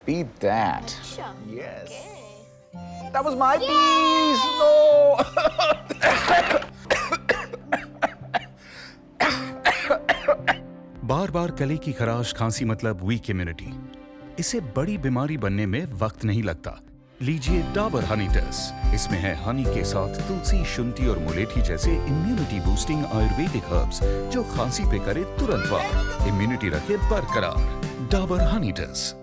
Beat that. Sure. Yes. Okay. That was my piece. No. बार बार गले की खराश खांसी मतलब वीक इम्यूनिटी। इसे बड़ी बीमारी बनने में वक्त नहीं लगता। लीजिए डाबर हनी टेस्ट। इसमें है हनी के साथ तुलसी, शुंठी और मुलेठी जैसे इम्यूनिटी बूस्टिंग आयुर्वेदिक हर्ब्स जो खांसी पे करे तुरंत वार, इम्यूनिटी रखे बरकरार। डाबर हनी टेस्ट।